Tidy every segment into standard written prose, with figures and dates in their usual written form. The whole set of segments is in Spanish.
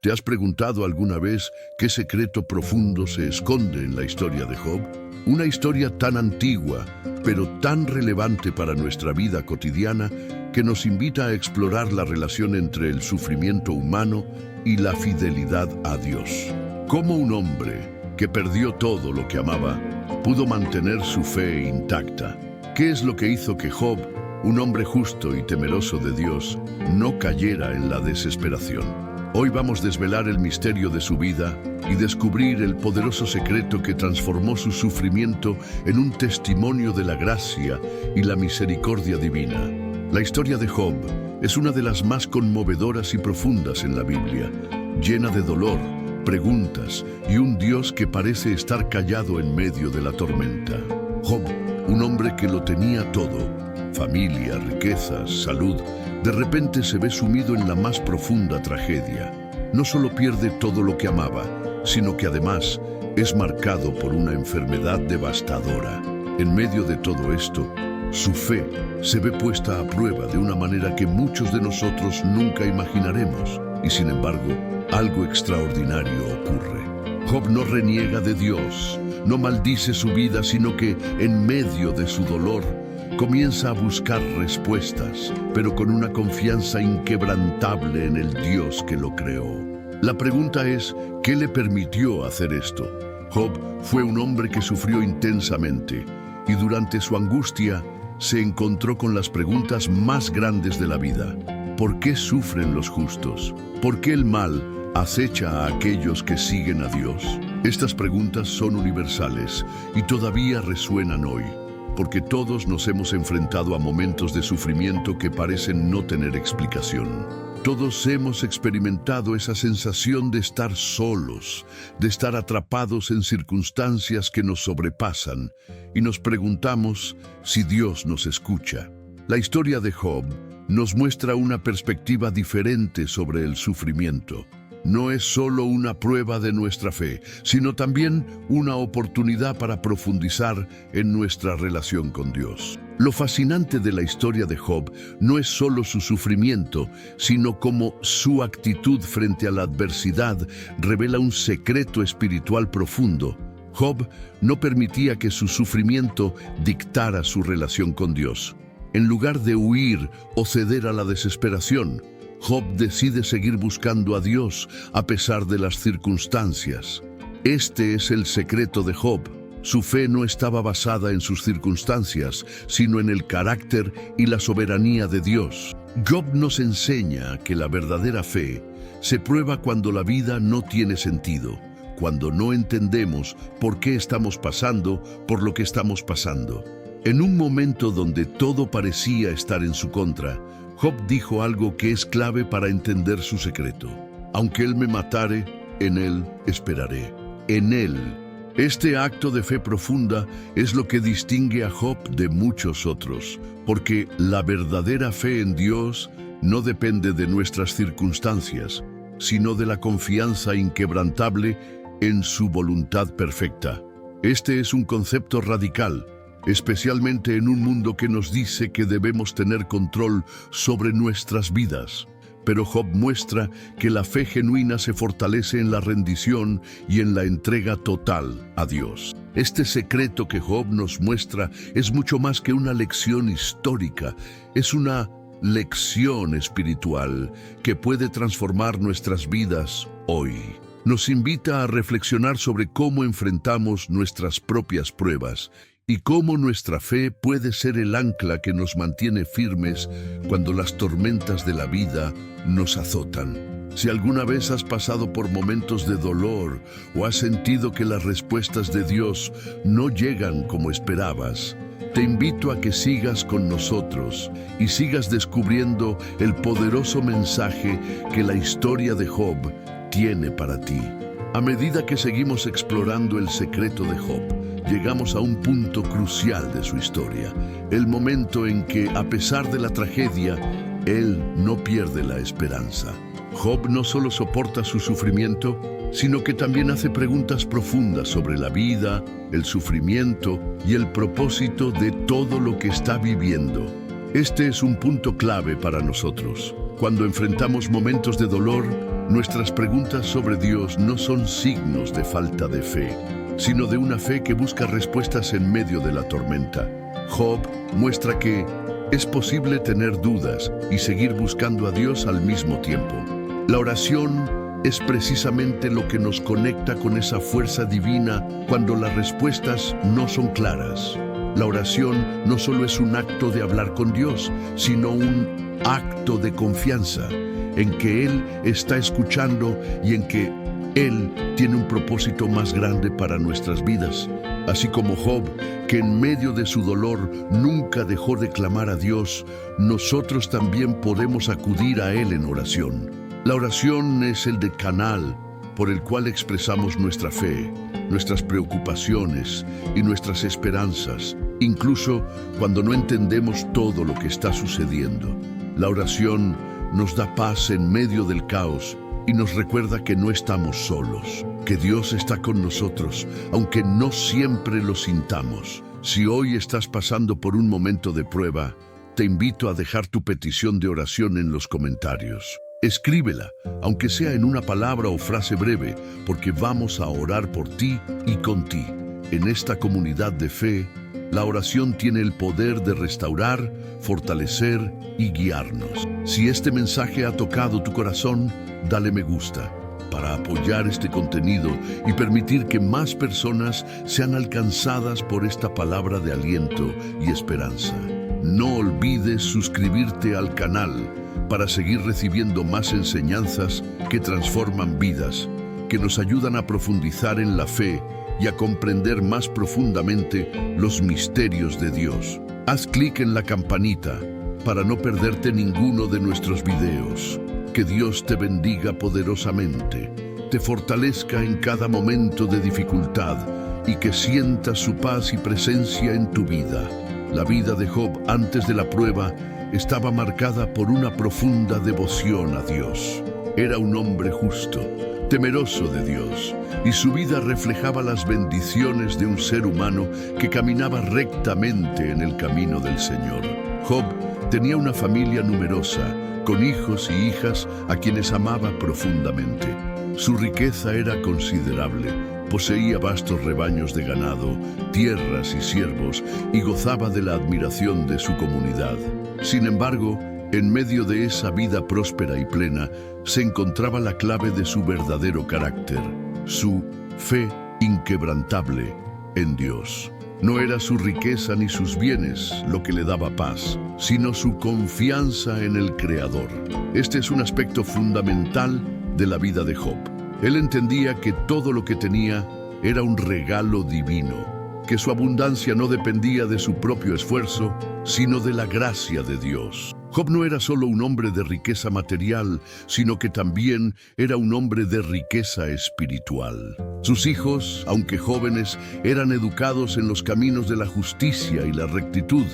¿Te has preguntado alguna vez qué secreto profundo se esconde en la historia de Job? Una historia tan antigua, pero tan relevante para nuestra vida cotidiana, que nos invita a explorar la relación entre el sufrimiento humano y la fidelidad a Dios. ¿Cómo un hombre que perdió todo lo que amaba pudo mantener su fe intacta? ¿Qué es lo que hizo que Job, un hombre justo y temeroso de Dios, no cayera en la desesperación? Hoy vamos a desvelar el misterio de su vida y descubrir el poderoso secreto que transformó su sufrimiento en un testimonio de la gracia y la misericordia divina. La historia de Job es una de las más conmovedoras y profundas en la Biblia, llena de dolor, preguntas y un Dios que parece estar callado en medio de la tormenta. Job, un hombre que lo tenía todo, familia, riquezas, salud, de repente se ve sumido en la más profunda tragedia. No solo pierde todo lo que amaba, sino que además es marcado por una enfermedad devastadora. En medio de todo esto, su fe se ve puesta a prueba de una manera que muchos de nosotros nunca imaginaremos. Y sin embargo, algo extraordinario ocurre. Job no reniega de Dios, no maldice su vida, sino que en medio de su dolor, comienza a buscar respuestas, pero con una confianza inquebrantable en el Dios que lo creó. La pregunta es, ¿qué le permitió hacer esto? Job fue un hombre que sufrió intensamente y durante su angustia se encontró con las preguntas más grandes de la vida. ¿Por qué sufren los justos? ¿Por qué el mal acecha a aquellos que siguen a Dios? Estas preguntas son universales y todavía resuenan hoy, porque todos nos hemos enfrentado a momentos de sufrimiento que parecen no tener explicación. Todos hemos experimentado esa sensación de estar solos, de estar atrapados en circunstancias que nos sobrepasan, y nos preguntamos si Dios nos escucha. La historia de Job nos muestra una perspectiva diferente sobre el sufrimiento. No es solo una prueba de nuestra fe, sino también una oportunidad para profundizar en nuestra relación con Dios. Lo fascinante de la historia de Job no es solo su sufrimiento, sino cómo su actitud frente a la adversidad revela un secreto espiritual profundo. Job no permitía que su sufrimiento dictara su relación con Dios. En lugar de huir o ceder a la desesperación, Job decide seguir buscando a Dios a pesar de las circunstancias. Este es el secreto de Job. Su fe no estaba basada en sus circunstancias, sino en el carácter y la soberanía de Dios. Job nos enseña que la verdadera fe se prueba cuando la vida no tiene sentido, cuando no entendemos por qué estamos pasando por lo que estamos pasando. En un momento donde todo parecía estar en su contra, Job dijo algo que es clave para entender su secreto. Aunque él me matare, en él esperaré. En él. Este acto de fe profunda es lo que distingue a Job de muchos otros, porque la verdadera fe en Dios no depende de nuestras circunstancias, sino de la confianza inquebrantable en su voluntad perfecta. Este es un concepto radical, especialmente en un mundo que nos dice que debemos tener control sobre nuestras vidas. Pero Job muestra que la fe genuina se fortalece en la rendición y en la entrega total a Dios. Este secreto que Job nos muestra es mucho más que una lección histórica, es una lección espiritual que puede transformar nuestras vidas hoy. Nos invita a reflexionar sobre cómo enfrentamos nuestras propias pruebas y cómo nuestra fe puede ser el ancla que nos mantiene firmes cuando las tormentas de la vida nos azotan. Si alguna vez has pasado por momentos de dolor o has sentido que las respuestas de Dios no llegan como esperabas, te invito a que sigas con nosotros y sigas descubriendo el poderoso mensaje que la historia de Job tiene para ti. A medida que seguimos explorando el secreto de Job, llegamos a un punto crucial de su historia, el momento en que, a pesar de la tragedia, él no pierde la esperanza. Job no solo soporta su sufrimiento, sino que también hace preguntas profundas sobre la vida, el sufrimiento y el propósito de todo lo que está viviendo. Este es un punto clave para nosotros. Cuando enfrentamos momentos de dolor, Nuestras preguntas sobre Dios no son signos de falta de fe, sino de una fe que busca respuestas en medio de la tormenta. Job muestra que es posible tener dudas y seguir buscando a Dios al mismo tiempo. La oración es precisamente lo que nos conecta con esa fuerza divina cuando las respuestas no son claras. La oración no solo es un acto de hablar con Dios, sino un acto de confianza en que Él está escuchando y en que Él tiene un propósito más grande para nuestras vidas. Así como Job, que en medio de su dolor nunca dejó de clamar a Dios, nosotros también podemos acudir a Él en oración. La oración es el canal por el cual expresamos nuestra fe, nuestras preocupaciones y nuestras esperanzas, incluso cuando no entendemos todo lo que está sucediendo. La oración nos da paz en medio del caos y nos recuerda que no estamos solos, que Dios está con nosotros, aunque no siempre lo sintamos. Si hoy estás pasando por un momento de prueba, te invito a dejar tu petición de oración en los comentarios. Escríbela, aunque sea en una palabra o frase breve, porque vamos a orar por ti y con ti. En esta comunidad de fe, la oración tiene el poder de restaurar, fortalecer y guiarnos. Si este mensaje ha tocado tu corazón, dale me gusta para apoyar este contenido y permitir que más personas sean alcanzadas por esta palabra de aliento y esperanza. No olvides suscribirte al canal para seguir recibiendo más enseñanzas que transforman vidas, que nos ayudan a profundizar en la fe y a comprender más profundamente los misterios de Dios. Haz clic en la campanita para no perderte ninguno de nuestros videos. Que Dios te bendiga poderosamente, te fortalezca en cada momento de dificultad y que sientas su paz y presencia en tu vida. La vida de Job antes de la prueba estaba marcada por una profunda devoción a Dios. Era un hombre justo, temeroso de Dios, y su vida reflejaba las bendiciones de un ser humano que caminaba rectamente en el camino del Señor. Job tenía una familia numerosa, con hijos y hijas a quienes amaba profundamente. Su riqueza era considerable, poseía vastos rebaños de ganado, tierras y siervos, y gozaba de la admiración de su comunidad. Sin embargo, en medio de esa vida próspera y plena, se encontraba la clave de su verdadero carácter, su fe inquebrantable en Dios. No era su riqueza ni sus bienes lo que le daba paz, sino su confianza en el Creador. Este es un aspecto fundamental de la vida de Job. Él entendía que todo lo que tenía era un regalo divino, que su abundancia no dependía de su propio esfuerzo, sino de la gracia de Dios. Job no era solo un hombre de riqueza material, sino que también era un hombre de riqueza espiritual. Sus hijos, aunque jóvenes, eran educados en los caminos de la justicia y la rectitud,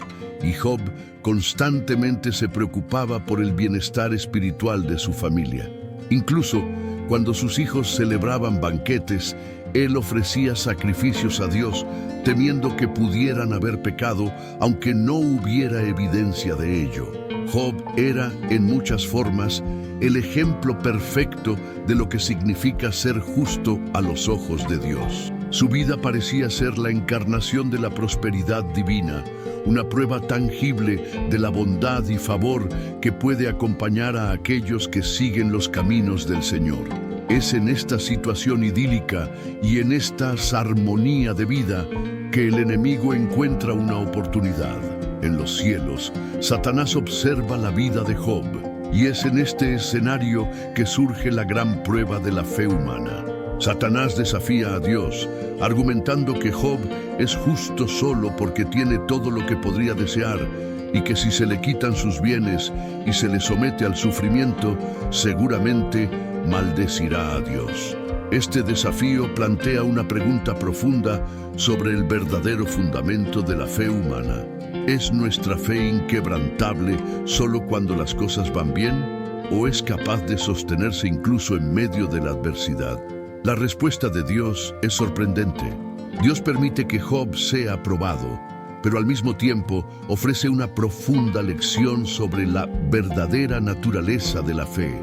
y Job constantemente se preocupaba por el bienestar espiritual de su familia. Incluso cuando sus hijos celebraban banquetes, él ofrecía sacrificios a Dios, temiendo que pudieran haber pecado, aunque no hubiera evidencia de ello. Job era, en muchas formas, el ejemplo perfecto de lo que significa ser justo a los ojos de Dios. Su vida parecía ser la encarnación de la prosperidad divina, una prueba tangible de la bondad y favor que puede acompañar a aquellos que siguen los caminos del Señor. Es en esta situación idílica y en esta armonía de vida que el enemigo encuentra una oportunidad. En los cielos, Satanás observa la vida de Job, y es en este escenario que surge la gran prueba de la fe humana. Satanás desafía a Dios, argumentando que Job es justo solo porque tiene todo lo que podría desear, y que si se le quitan sus bienes y se le somete al sufrimiento, seguramente maldecirá a Dios. Este desafío plantea una pregunta profunda sobre el verdadero fundamento de la fe humana. ¿Es nuestra fe inquebrantable solo cuando las cosas van bien? ¿O es capaz de sostenerse incluso en medio de la adversidad? La respuesta de Dios es sorprendente. Dios permite que Job sea probado, pero al mismo tiempo ofrece una profunda lección sobre la verdadera naturaleza de la fe.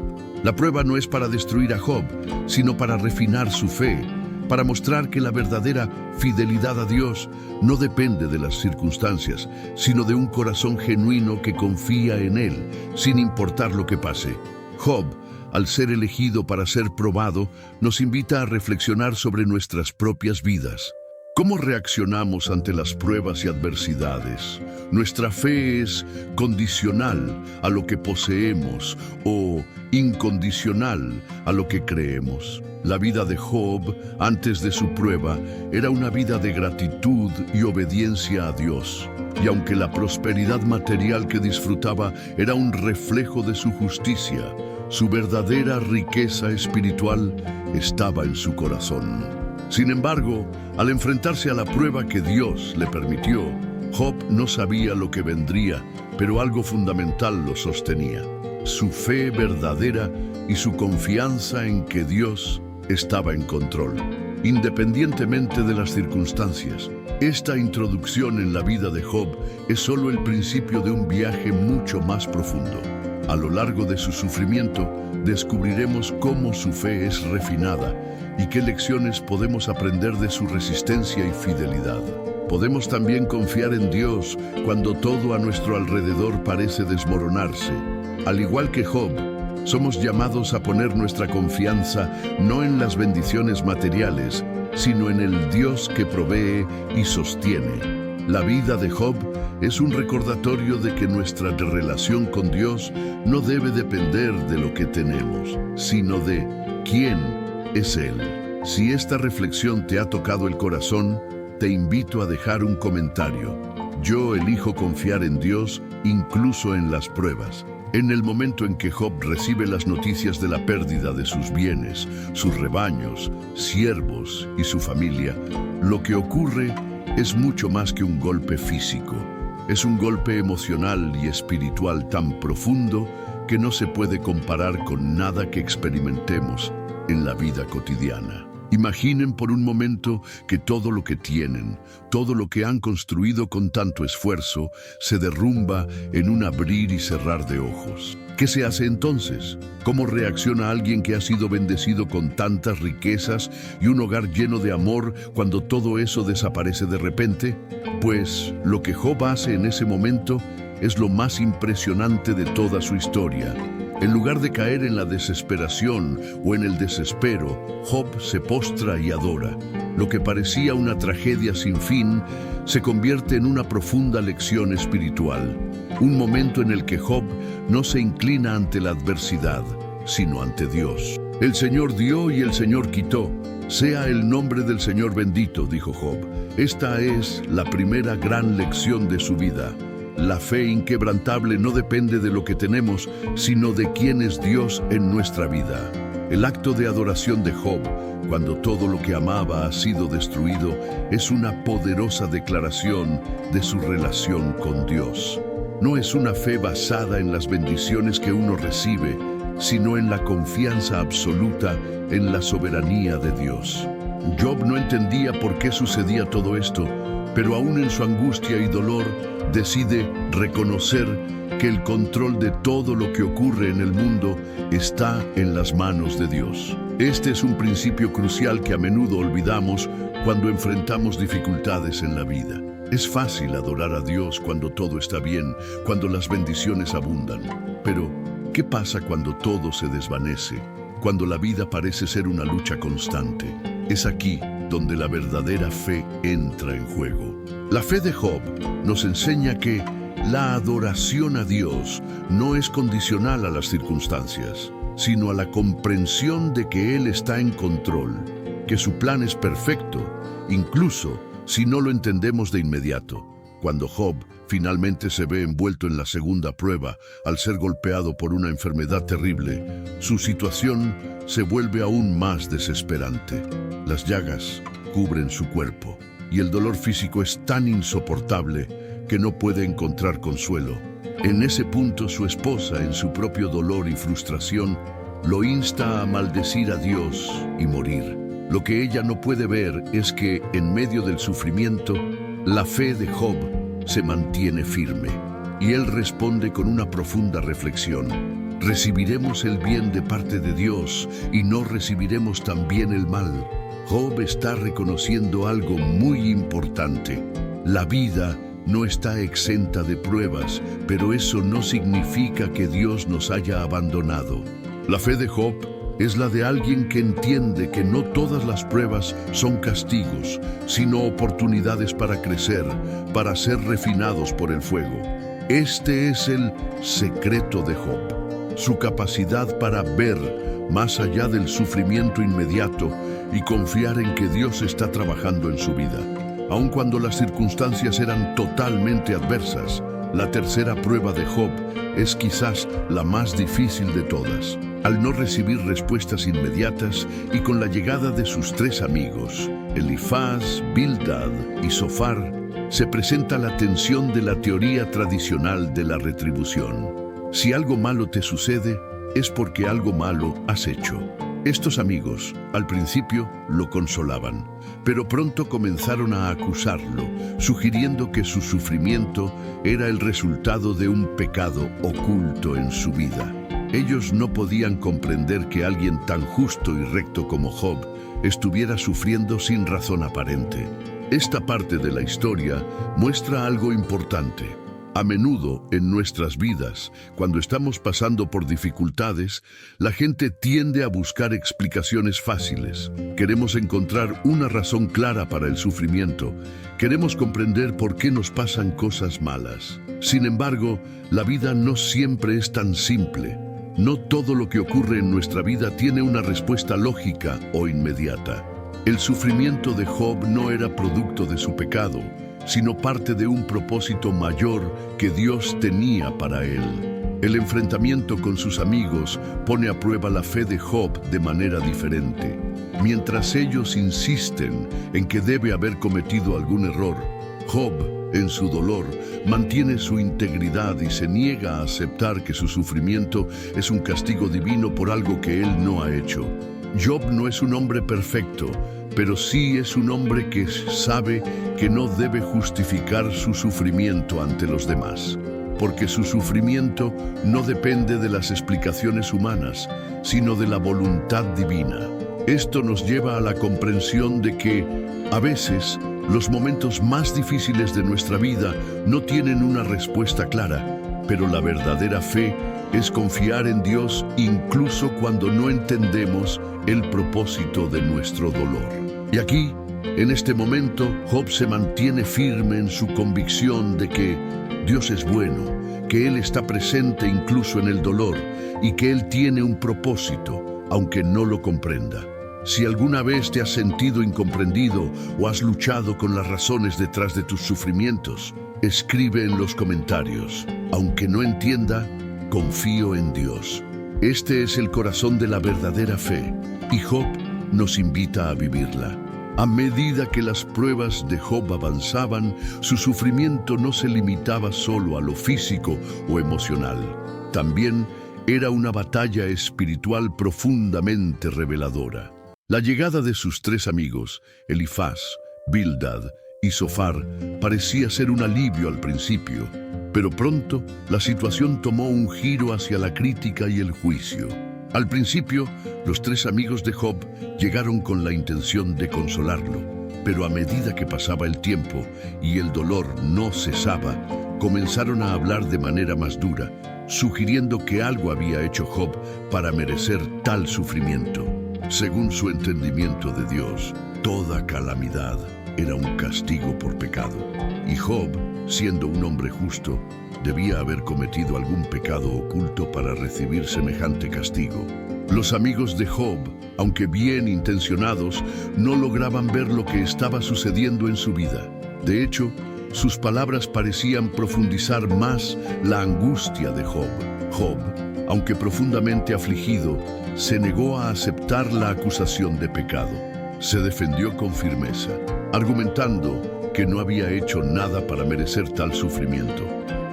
La prueba no es para destruir a Job, sino para refinar su fe, para mostrar que la verdadera fidelidad a Dios no depende de las circunstancias, sino de un corazón genuino que confía en Él, sin importar lo que pase. Job, al ser elegido para ser probado, nos invita a reflexionar sobre nuestras propias vidas. ¿Cómo reaccionamos ante las pruebas y adversidades? ¿Nuestra fe es condicional a lo que poseemos o incondicional a lo que creemos? La vida de Job, antes de su prueba, era una vida de gratitud y obediencia a Dios. Y aunque la prosperidad material que disfrutaba era un reflejo de su justicia, su verdadera riqueza espiritual estaba en su corazón. Sin embargo, al enfrentarse a la prueba que Dios le permitió, Job no sabía lo que vendría, pero algo fundamental lo sostenía: su fe verdadera y su confianza en que Dios estaba en control, independientemente de las circunstancias. Esta introducción en la vida de Job es solo el principio de un viaje mucho más profundo. A lo largo de su sufrimiento, descubriremos cómo su fe es refinada y qué lecciones podemos aprender de su resistencia y fidelidad. Podemos también confiar en Dios cuando todo a nuestro alrededor parece desmoronarse. Al igual que Job, somos llamados a poner nuestra confianza no en las bendiciones materiales, sino en el Dios que provee y sostiene. La vida de Job es un recordatorio de que nuestra relación con Dios no debe depender de lo que tenemos, sino de quién es Él. Si esta reflexión te ha tocado el corazón, te invito a dejar un comentario. Yo elijo confiar en Dios incluso en las pruebas. En el momento en que Job recibe las noticias de la pérdida de sus bienes, sus rebaños, siervos y su familia, lo que ocurre es mucho más que un golpe físico. Es un golpe emocional y espiritual tan profundo que no se puede comparar con nada que experimentemos en la vida cotidiana. Imaginen por un momento que todo lo que tienen, todo lo que han construido con tanto esfuerzo, se derrumba en un abrir y cerrar de ojos. ¿Qué se hace entonces? ¿Cómo reacciona alguien que ha sido bendecido con tantas riquezas y un hogar lleno de amor cuando todo eso desaparece de repente? Pues lo que Job hace en ese momento es lo más impresionante de toda su historia. En lugar de caer en la desesperación o en el desespero, Job se postra y adora. Lo que parecía una tragedia sin fin se convierte en una profunda lección espiritual. Un momento en el que Job no se inclina ante la adversidad, sino ante Dios. El Señor dio y el Señor quitó. Sea el nombre del Señor bendito, dijo Job. Esta es la primera gran lección de su vida. La fe inquebrantable no depende de lo que tenemos, sino de quién es Dios en nuestra vida. El acto de adoración de Job, cuando todo lo que amaba ha sido destruido, es una poderosa declaración de su relación con Dios. No es una fe basada en las bendiciones que uno recibe, sino en la confianza absoluta en la soberanía de Dios. Job no entendía por qué sucedía todo esto, pero aún en su angustia y dolor, decide reconocer que el control de todo lo que ocurre en el mundo está en las manos de Dios. Este es un principio crucial que a menudo olvidamos cuando enfrentamos dificultades en la vida. Es fácil adorar a Dios cuando todo está bien, cuando las bendiciones abundan. Pero, ¿qué pasa cuando todo se desvanece? Cuando la vida parece ser una lucha constante. Es aquí donde la verdadera fe entra en juego. La fe de Job nos enseña que la adoración a Dios no es condicional a las circunstancias, sino a la comprensión de que Él está en control, que su plan es perfecto, incluso si no lo entendemos de inmediato. Cuando Job finalmente se ve envuelto en la segunda prueba, al ser golpeado por una enfermedad terrible, su situación se vuelve aún más desesperante. Las llagas cubren su cuerpo y el dolor físico es tan insoportable que no puede encontrar consuelo. En ese punto, su esposa, en su propio dolor y frustración, lo insta a maldecir a Dios y morir. Lo que ella no puede ver es que, en medio del sufrimiento, la fe de Job se mantiene firme, y él responde con una profunda reflexión: Recibiremos el bien de parte de Dios y no recibiremos también el mal. Job está reconociendo algo muy importante. La vida no está exenta de pruebas, pero eso no significa que Dios nos haya abandonado. La fe de Job es la de alguien que entiende que no todas las pruebas son castigos, sino oportunidades para crecer, para ser refinados por el fuego. Este es el secreto de Job. Su capacidad para ver más allá del sufrimiento inmediato y confiar en que Dios está trabajando en su vida. Aun cuando las circunstancias eran totalmente adversas, la tercera prueba de Job es quizás la más difícil de todas. Al no recibir respuestas inmediatas y con la llegada de sus tres amigos, Elifaz, Bildad y Zofar, se presenta la tensión de la teoría tradicional de la retribución. Si algo malo te sucede, es porque algo malo has hecho. Estos amigos, al principio, lo consolaban, pero pronto comenzaron a acusarlo, sugiriendo que su sufrimiento era el resultado de un pecado oculto en su vida. Ellos no podían comprender que alguien tan justo y recto como Job estuviera sufriendo sin razón aparente. Esta parte de la historia muestra algo importante. A menudo en nuestras vidas, cuando estamos pasando por dificultades, la gente tiende a buscar explicaciones fáciles. Queremos encontrar una razón clara para el sufrimiento. Queremos comprender por qué nos pasan cosas malas. Sin embargo, la vida no siempre es tan simple. No todo lo que ocurre en nuestra vida tiene una respuesta lógica o inmediata. El sufrimiento de Job no era producto de su pecado, sino parte de un propósito mayor que Dios tenía para él. El enfrentamiento con sus amigos pone a prueba la fe de Job de manera diferente. Mientras ellos insisten en que debe haber cometido algún error, Job, en su dolor, mantiene su integridad y se niega a aceptar que su sufrimiento es un castigo divino por algo que él no ha hecho. Job no es un hombre perfecto, pero sí es un hombre que sabe que no debe justificar su sufrimiento ante los demás, porque su sufrimiento no depende de las explicaciones humanas, sino de la voluntad divina. Esto nos lleva a la comprensión de que, a veces, los momentos más difíciles de nuestra vida no tienen una respuesta clara, pero la verdadera fe es confiar en Dios incluso cuando no entendemos el propósito de nuestro dolor. Y aquí, en este momento, Job se mantiene firme en su convicción de que Dios es bueno, que Él está presente incluso en el dolor y que Él tiene un propósito, aunque no lo comprenda. Si alguna vez te has sentido incomprendido o has luchado con las razones detrás de tus sufrimientos, escribe en los comentarios. Aunque no entienda, confío en Dios. Este es el corazón de la verdadera fe, y Job nos invita a vivirla. A medida que las pruebas de Job avanzaban, su sufrimiento no se limitaba solo a lo físico o emocional. También era una batalla espiritual profundamente reveladora. La llegada de sus tres amigos, Elifaz, Bildad y Zofar, parecía ser un alivio al principio, pero pronto la situación tomó un giro hacia la crítica y el juicio. Al principio, los tres amigos de Job llegaron con la intención de consolarlo, pero a medida que pasaba el tiempo y el dolor no cesaba, comenzaron a hablar de manera más dura, sugiriendo que algo había hecho Job para merecer tal sufrimiento. Según su entendimiento de Dios, toda calamidad era un castigo por pecado, y Job, siendo un hombre justo, debía haber cometido algún pecado oculto para recibir semejante castigo. Los amigos de Job, aunque bien intencionados, no lograban ver lo que estaba sucediendo en su vida. De hecho, sus palabras parecían profundizar más la angustia de Job. Job, aunque profundamente afligido, se negó a aceptar la acusación de pecado. Se defendió con firmeza, argumentando que no había hecho nada para merecer tal sufrimiento.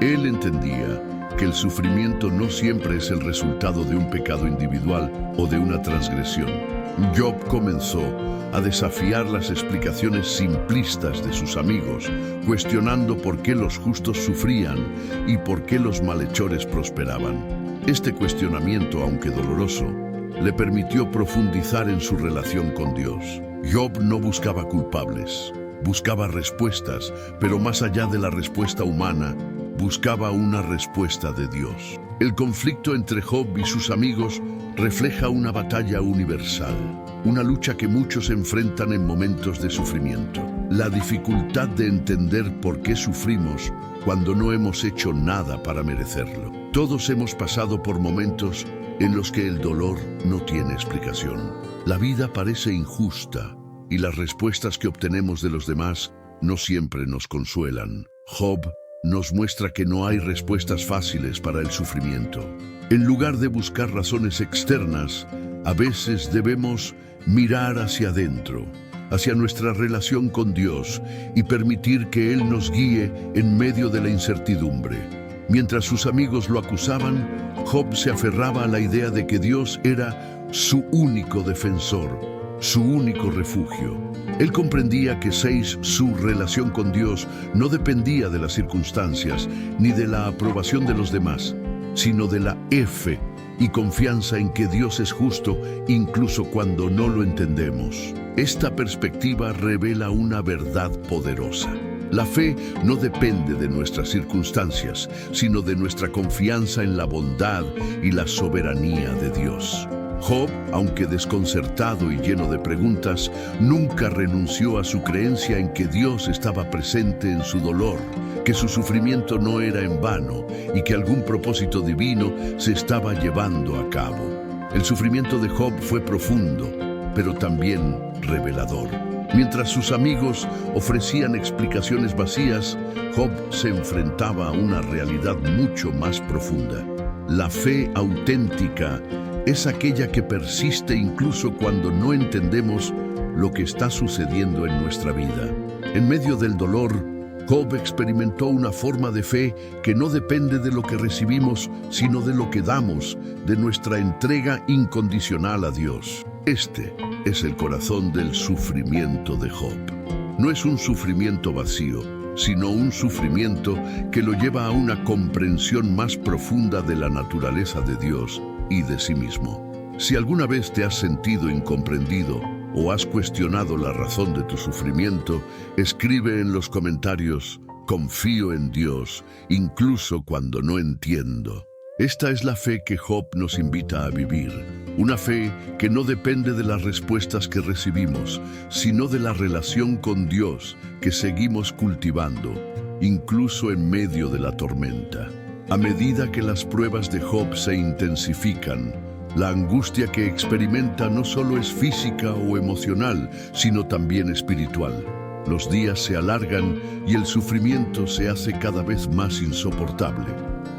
Él entendía que el sufrimiento no siempre es el resultado de un pecado individual o de una transgresión. Job comenzó a desafiar las explicaciones simplistas de sus amigos, cuestionando por qué los justos sufrían y por qué los malhechores prosperaban. Este cuestionamiento, aunque doloroso, le permitió profundizar en su relación con Dios. Job no buscaba culpables, buscaba respuestas, pero más allá de la respuesta humana, buscaba una respuesta de Dios. El conflicto entre Job y sus amigos refleja una batalla universal, una lucha que muchos enfrentan en momentos de sufrimiento. La dificultad de entender por qué sufrimos cuando no hemos hecho nada para merecerlo. Todos hemos pasado por momentos en los que el dolor no tiene explicación. La vida parece injusta y las respuestas que obtenemos de los demás no siempre nos consuelan. Job nos muestra que no hay respuestas fáciles para el sufrimiento. En lugar de buscar razones externas, a veces debemos mirar hacia adentro, hacia nuestra relación con Dios y permitir que Él nos guíe en medio de la incertidumbre. Mientras sus amigos lo acusaban, Job se aferraba a la idea de que Dios era su único defensor, su único refugio. Él comprendía que su relación con Dios no dependía de las circunstancias ni de la aprobación de los demás, sino de la fe y confianza en que Dios es justo incluso cuando no lo entendemos. Esta perspectiva revela una verdad poderosa. La fe no depende de nuestras circunstancias, sino de nuestra confianza en la bondad y la soberanía de Dios. Job, aunque desconcertado y lleno de preguntas, nunca renunció a su creencia en que Dios estaba presente en su dolor, que su sufrimiento no era en vano y que algún propósito divino se estaba llevando a cabo. El sufrimiento de Job fue profundo, pero también revelador. Mientras sus amigos ofrecían explicaciones vacías, Job se enfrentaba a una realidad mucho más profunda. La fe auténtica es aquella que persiste incluso cuando no entendemos lo que está sucediendo en nuestra vida. En medio del dolor, Job experimentó una forma de fe que no depende de lo que recibimos, sino de lo que damos, de nuestra entrega incondicional a Dios. Este es el corazón del sufrimiento de Job. No es un sufrimiento vacío, sino un sufrimiento que lo lleva a una comprensión más profunda de la naturaleza de Dios y de sí mismo. Si alguna vez te has sentido incomprendido o has cuestionado la razón de tu sufrimiento, escribe en los comentarios: confío en Dios, incluso cuando no entiendo. Esta es la fe que Job nos invita a vivir, una fe que no depende de las respuestas que recibimos, sino de la relación con Dios que seguimos cultivando, incluso en medio de la tormenta. A medida que las pruebas de Job se intensifican, la angustia que experimenta no solo es física o emocional, sino también espiritual. Los días se alargan y el sufrimiento se hace cada vez más insoportable.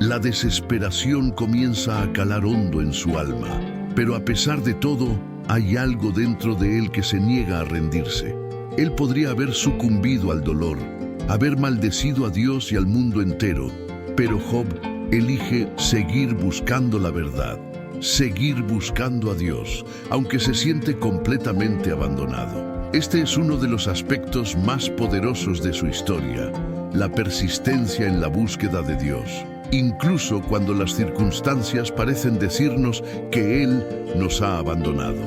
La desesperación comienza a calar hondo en su alma, pero a pesar de todo, hay algo dentro de él que se niega a rendirse. Él podría haber sucumbido al dolor, haber maldecido a Dios y al mundo entero, pero Job elige seguir buscando la verdad, seguir buscando a Dios, aunque se siente completamente abandonado. Este es uno de los aspectos más poderosos de su historia, la persistencia en la búsqueda de Dios, incluso cuando las circunstancias parecen decirnos que Él nos ha abandonado.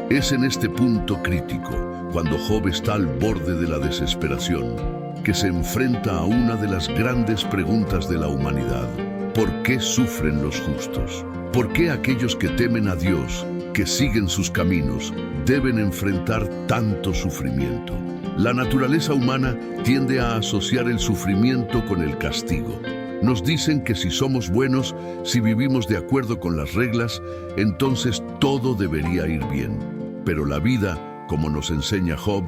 Es en este punto crítico, cuando Job está al borde de la desesperación, que se enfrenta a una de las grandes preguntas de la humanidad. ¿Por qué sufren los justos? ¿Por qué aquellos que temen a Dios, que siguen sus caminos, deben enfrentar tanto sufrimiento? La naturaleza humana tiende a asociar el sufrimiento con el castigo. Nos dicen que si somos buenos, si vivimos de acuerdo con las reglas, entonces todo debería ir bien. Pero la vida, como nos enseña Job,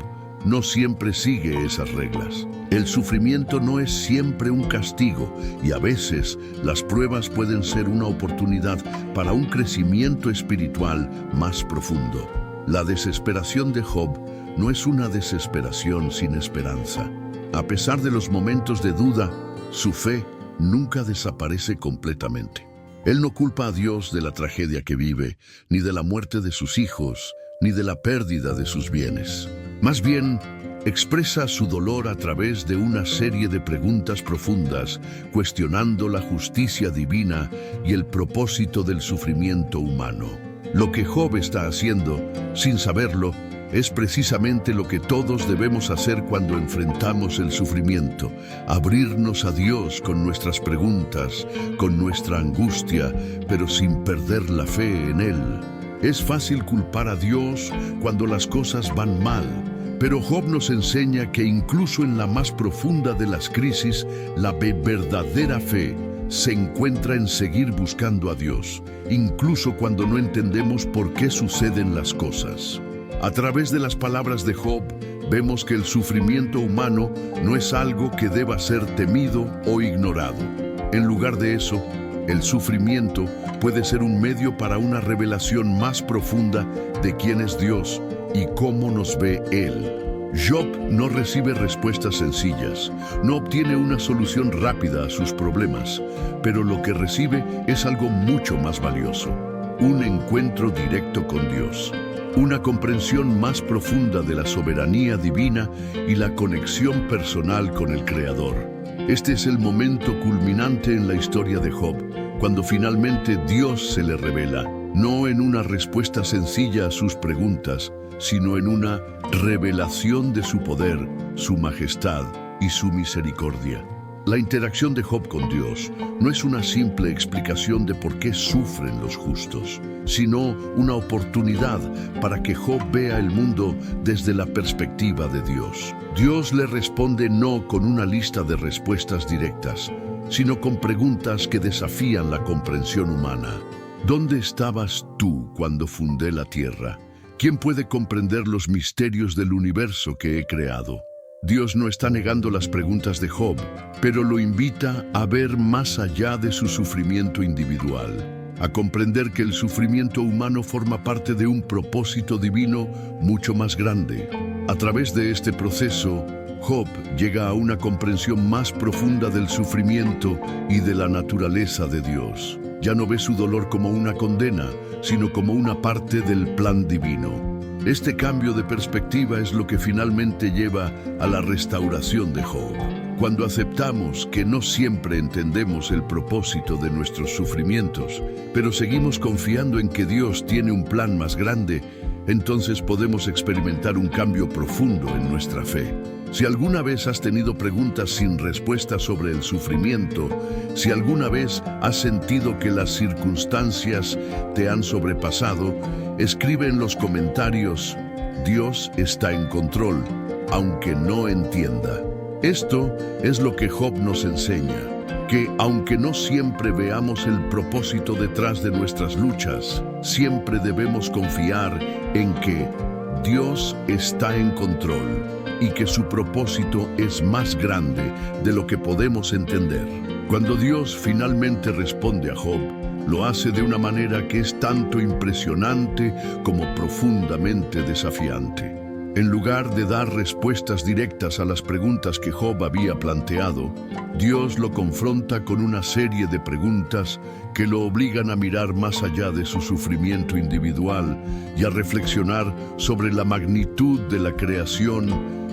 no siempre sigue esas reglas. El sufrimiento no es siempre un castigo y a veces las pruebas pueden ser una oportunidad para un crecimiento espiritual más profundo. La desesperación de Job no es una desesperación sin esperanza. A pesar de los momentos de duda, su fe nunca desaparece completamente. Él no culpa a Dios de la tragedia que vive, ni de la muerte de sus hijos, ni de la pérdida de sus bienes. Más bien, expresa su dolor a través de una serie de preguntas profundas, cuestionando la justicia divina y el propósito del sufrimiento humano. Lo que Job está haciendo, sin saberlo, es precisamente lo que todos debemos hacer cuando enfrentamos el sufrimiento: abrirnos a Dios con nuestras preguntas, con nuestra angustia, pero sin perder la fe en Él. Es fácil culpar a Dios cuando las cosas van mal, pero Job nos enseña que incluso en la más profunda de las crisis, la verdadera fe se encuentra en seguir buscando a Dios, incluso cuando no entendemos por qué suceden las cosas. A través de las palabras de Job, vemos que el sufrimiento humano no es algo que deba ser temido o ignorado. En lugar de eso, el sufrimiento puede ser un medio para una revelación más profunda de quién es Dios y cómo nos ve Él. Job no recibe respuestas sencillas, no obtiene una solución rápida a sus problemas, pero lo que recibe es algo mucho más valioso: un encuentro directo con Dios, una comprensión más profunda de la soberanía divina y la conexión personal con el Creador. Este es el momento culminante en la historia de Job, cuando finalmente Dios se le revela, no en una respuesta sencilla a sus preguntas, sino en una revelación de su poder, su majestad y su misericordia. La interacción de Job con Dios no es una simple explicación de por qué sufren los justos, sino una oportunidad para que Job vea el mundo desde la perspectiva de Dios. Dios le responde no con una lista de respuestas directas, sino con preguntas que desafían la comprensión humana. ¿Dónde estabas tú cuando fundé la tierra? ¿Quién puede comprender los misterios del universo que he creado? Dios no está negando las preguntas de Job, pero lo invita a ver más allá de su sufrimiento individual, a comprender que el sufrimiento humano forma parte de un propósito divino mucho más grande. A través de este proceso, Job llega a una comprensión más profunda del sufrimiento y de la naturaleza de Dios. Ya no ve su dolor como una condena, sino como una parte del plan divino. Este cambio de perspectiva es lo que finalmente lleva a la restauración de Job. Cuando aceptamos que no siempre entendemos el propósito de nuestros sufrimientos, pero seguimos confiando en que Dios tiene un plan más grande, entonces podemos experimentar un cambio profundo en nuestra fe. Si alguna vez has tenido preguntas sin respuesta sobre el sufrimiento, si alguna vez has sentido que las circunstancias te han sobrepasado, escribe en los comentarios: Dios está en control, aunque no entienda. Esto es lo que Job nos enseña, que aunque no siempre veamos el propósito detrás de nuestras luchas, siempre debemos confiar en que Dios está en control y que su propósito es más grande de lo que podemos entender. Cuando Dios finalmente responde a Job, lo hace de una manera que es tanto impresionante como profundamente desafiante. En lugar de dar respuestas directas a las preguntas que Job había planteado, Dios lo confronta con una serie de preguntas que lo obligan a mirar más allá de su sufrimiento individual y a reflexionar sobre la magnitud de la creación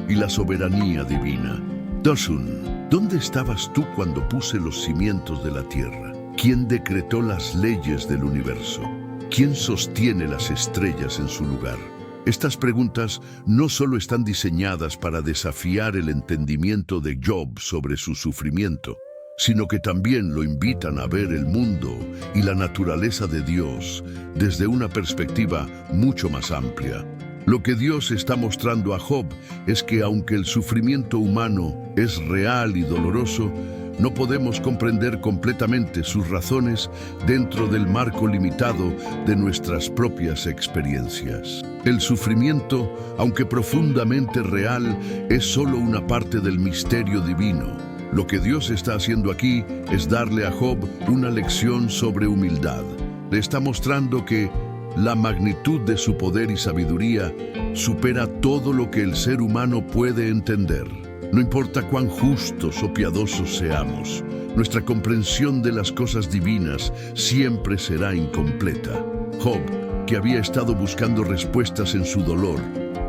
y la soberanía divina. Dosun, ¿dónde estabas tú cuando puse los cimientos de la tierra? ¿Quién decretó las leyes del universo? ¿Quién sostiene las estrellas en su lugar? Estas preguntas no solo están diseñadas para desafiar el entendimiento de Job sobre su sufrimiento, sino que también lo invitan a ver el mundo y la naturaleza de Dios desde una perspectiva mucho más amplia. Lo que Dios está mostrando a Job es que aunque el sufrimiento humano es real y doloroso, no podemos comprender completamente sus razones dentro del marco limitado de nuestras propias experiencias. El sufrimiento, aunque profundamente real, es solo una parte del misterio divino. Lo que Dios está haciendo aquí es darle a Job una lección sobre humildad. Le está mostrando que la magnitud de su poder y sabiduría supera todo lo que el ser humano puede entender. No importa cuán justos o piadosos seamos, nuestra comprensión de las cosas divinas siempre será incompleta. Job, que había estado buscando respuestas en su dolor,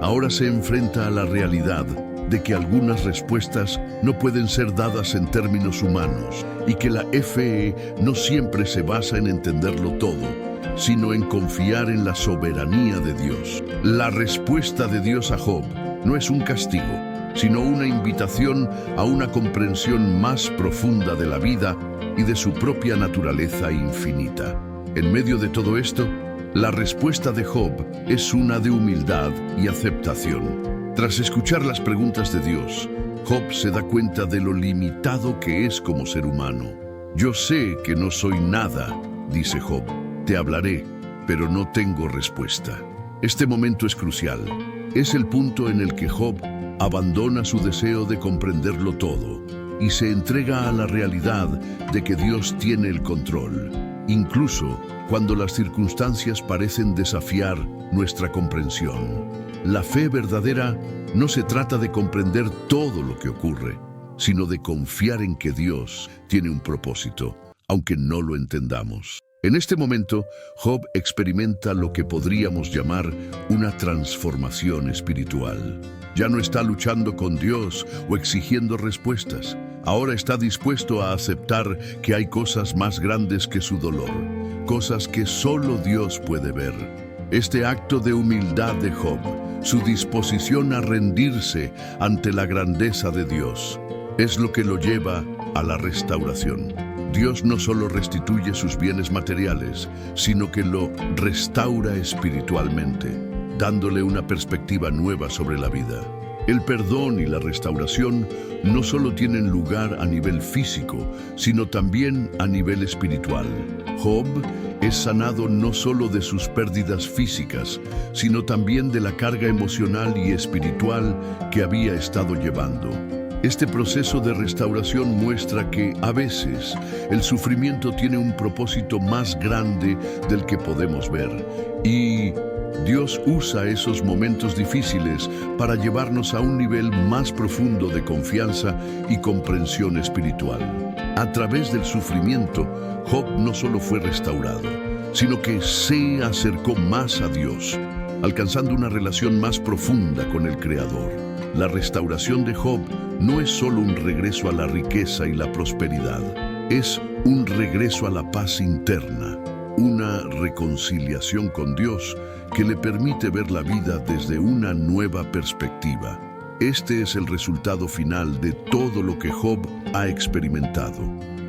Ahora se enfrenta a la realidad de que algunas respuestas no pueden ser dadas en términos humanos y que la fe no siempre se basa en entenderlo todo, sino en confiar en la soberanía de Dios. La respuesta de Dios a Job no es un castigo, sino una invitación a una comprensión más profunda de la vida y de su propia naturaleza infinita. En medio de todo esto, la respuesta de Job es una de humildad y aceptación. Tras escuchar las preguntas de Dios, Job se da cuenta de lo limitado que es como ser humano. Yo sé que no soy nada, dice Job. Te hablaré, pero no tengo respuesta. Este momento es crucial. Es el punto en el que Job abandona su deseo de comprenderlo todo y se entrega a la realidad de que Dios tiene el control, incluso cuando las circunstancias parecen desafiar nuestra comprensión. La fe verdadera no se trata de comprender todo lo que ocurre, sino de confiar en que Dios tiene un propósito, aunque no lo entendamos. En este momento, Job experimenta lo que podríamos llamar una transformación espiritual. Ya no está luchando con Dios o exigiendo respuestas. Ahora está dispuesto a aceptar que hay cosas más grandes que su dolor, cosas que solo Dios puede ver. Este acto de humildad de Job, su disposición a rendirse ante la grandeza de Dios, es lo que lo lleva a la restauración. Dios no solo restituye sus bienes materiales, sino que lo restaura espiritualmente, dándole una perspectiva nueva sobre la vida. El perdón y la restauración no solo tienen lugar a nivel físico, sino también a nivel espiritual. Job es sanado no solo de sus pérdidas físicas, sino también de la carga emocional y espiritual que había estado llevando. Este proceso de restauración muestra que, a veces, el sufrimiento tiene un propósito más grande del que podemos ver, y Dios usa esos momentos difíciles para llevarnos a un nivel más profundo de confianza y comprensión espiritual. A través del sufrimiento, Job no solo fue restaurado, sino que se acercó más a Dios, alcanzando una relación más profunda con el Creador. La restauración de Job no es solo un regreso a la riqueza y la prosperidad, es un regreso a la paz interna, una reconciliación con Dios que le permite ver la vida desde una nueva perspectiva. Este es el resultado final de todo lo que Job ha experimentado,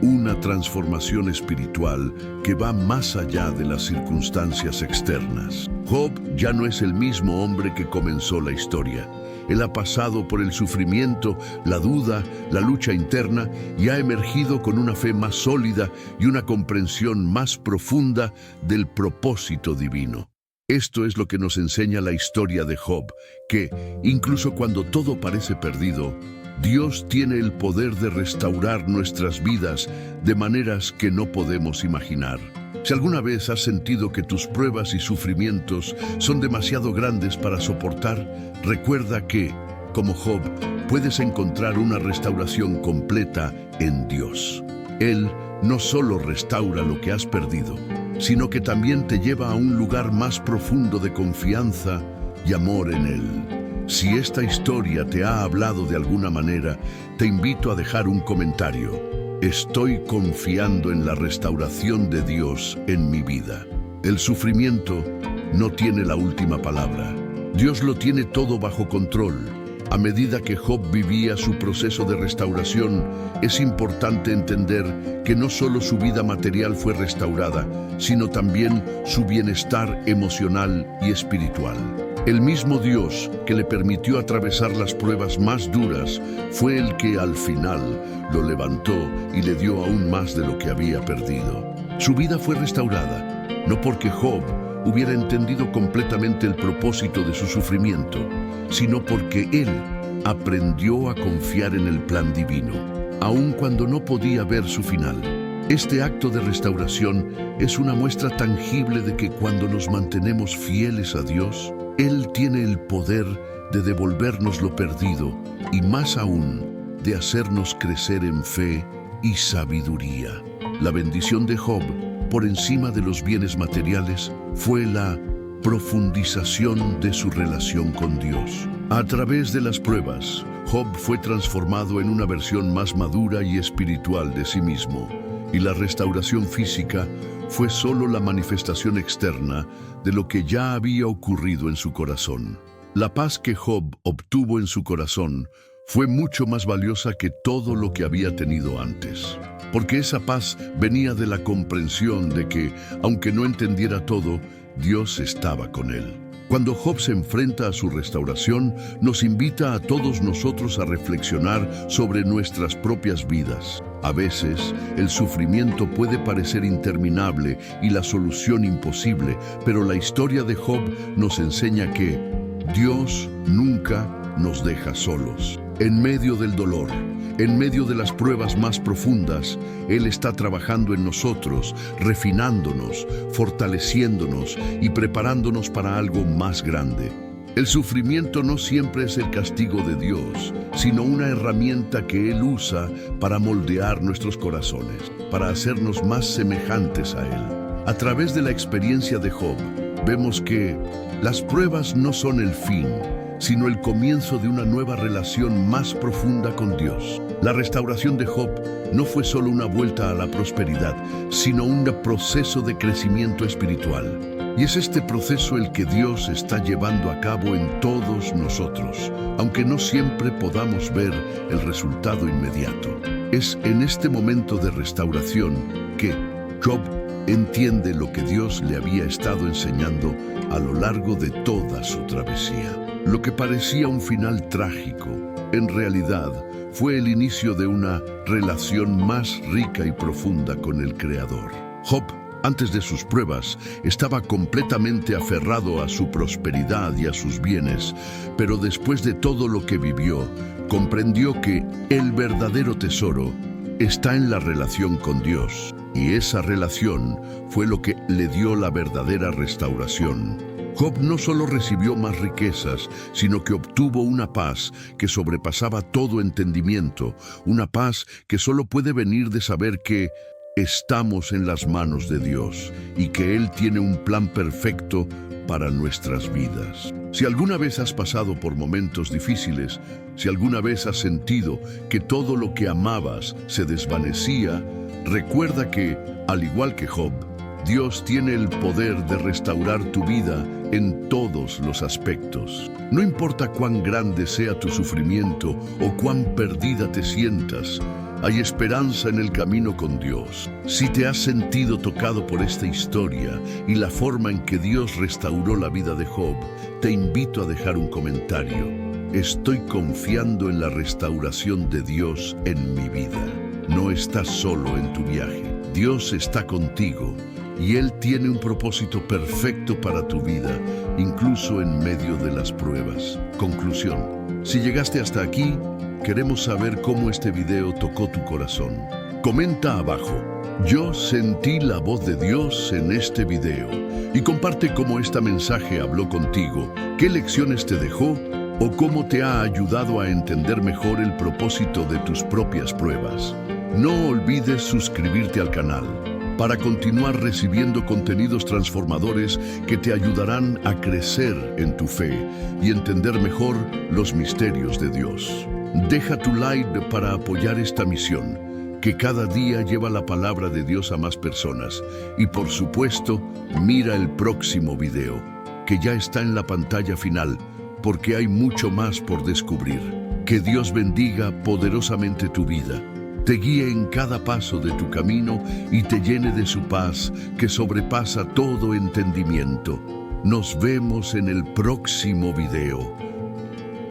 una transformación espiritual que va más allá de las circunstancias externas. Job ya no es el mismo hombre que comenzó la historia. Él ha pasado por el sufrimiento, la duda, la lucha interna y ha emergido con una fe más sólida y una comprensión más profunda del propósito divino. Esto es lo que nos enseña la historia de Job, que, incluso cuando todo parece perdido, Dios tiene el poder de restaurar nuestras vidas de maneras que no podemos imaginar. Si alguna vez has sentido que tus pruebas y sufrimientos son demasiado grandes para soportar, recuerda que, como Job, puedes encontrar una restauración completa en Dios. Él no solo restaura lo que has perdido, sino que también te lleva a un lugar más profundo de confianza y amor en Él. Si esta historia te ha hablado de alguna manera, te invito a dejar un comentario. Estoy confiando en la restauración de Dios en mi vida. El sufrimiento no tiene la última palabra. Dios lo tiene todo bajo control. A medida que Job vivía su proceso de restauración, es importante entender que no solo su vida material fue restaurada, sino también su bienestar emocional y espiritual. El mismo Dios que le permitió atravesar las pruebas más duras fue el que al final lo levantó y le dio aún más de lo que había perdido. Su vida fue restaurada, no porque Job hubiera entendido completamente el propósito de su sufrimiento, sino porque él aprendió a confiar en el plan divino, aun cuando no podía ver su final. Este acto de restauración es una muestra tangible de que cuando nos mantenemos fieles a Dios, Él tiene el poder de devolvernos lo perdido y más aún, de hacernos crecer en fe y sabiduría. La bendición de Job, por encima de los bienes materiales, fue la profundización de su relación con Dios. A través de las pruebas, Job fue transformado en una versión más madura y espiritual de sí mismo, y la restauración física fue solo la manifestación externa de lo que ya había ocurrido en su corazón. La paz que Job obtuvo en su corazón fue mucho más valiosa que todo lo que había tenido antes, porque esa paz venía de la comprensión de que, aunque no entendiera todo, Dios estaba con él. Cuando Job se enfrenta a su restauración, nos invita a todos nosotros a reflexionar sobre nuestras propias vidas. A veces, el sufrimiento puede parecer interminable y la solución imposible, pero la historia de Job nos enseña que Dios nunca nos deja solos. En medio del dolor, en medio de las pruebas más profundas, Él está trabajando en nosotros, refinándonos, fortaleciéndonos y preparándonos para algo más grande. El sufrimiento no siempre es el castigo de Dios, sino una herramienta que Él usa para moldear nuestros corazones, para hacernos más semejantes a Él. A través de la experiencia de Job, vemos que las pruebas no son el fin, sino el comienzo de una nueva relación más profunda con Dios. La restauración de Job no fue solo una vuelta a la prosperidad, sino un proceso de crecimiento espiritual. Y es este proceso el que Dios está llevando a cabo en todos nosotros, aunque no siempre podamos ver el resultado inmediato. Es en este momento de restauración que Job entiende lo que Dios le había estado enseñando a lo largo de toda su travesía. Lo que parecía un final trágico, en realidad, fue el inicio de una relación más rica y profunda con el Creador. Job, antes de sus pruebas, estaba completamente aferrado a su prosperidad y a sus bienes, pero después de todo lo que vivió, comprendió que el verdadero tesoro está en la relación con Dios, y esa relación fue lo que le dio la verdadera restauración. Job no solo recibió más riquezas, sino que obtuvo una paz que sobrepasaba todo entendimiento, una paz que solo puede venir de saber que estamos en las manos de Dios y que Él tiene un plan perfecto para nuestras vidas. Si alguna vez has pasado por momentos difíciles, si alguna vez has sentido que todo lo que amabas se desvanecía, recuerda que, al igual que Job, Dios tiene el poder de restaurar tu vida en todos los aspectos. No importa cuán grande sea tu sufrimiento o cuán perdida te sientas, hay esperanza en el camino con Dios. Si te has sentido tocado por esta historia y la forma en que Dios restauró la vida de Job, te invito a dejar un comentario. Estoy confiando en la restauración de Dios en mi vida. No estás solo en tu viaje. Dios está contigo y Él tiene un propósito perfecto para tu vida, incluso en medio de las pruebas. Conclusión. Si llegaste hasta aquí, queremos saber cómo este video tocó tu corazón. Comenta abajo: yo sentí la voz de Dios en este video. Y comparte cómo este mensaje habló contigo, qué lecciones te dejó o cómo te ha ayudado a entender mejor el propósito de tus propias pruebas. No olvides suscribirte al canal para continuar recibiendo contenidos transformadores que te ayudarán a crecer en tu fe y entender mejor los misterios de Dios. Deja tu like para apoyar esta misión, que cada día lleva la palabra de Dios a más personas. Y por supuesto, mira el próximo video, que ya está en la pantalla final, porque hay mucho más por descubrir. Que Dios bendiga poderosamente tu vida, te guíe en cada paso de tu camino y te llene de su paz que sobrepasa todo entendimiento. Nos vemos en el próximo video.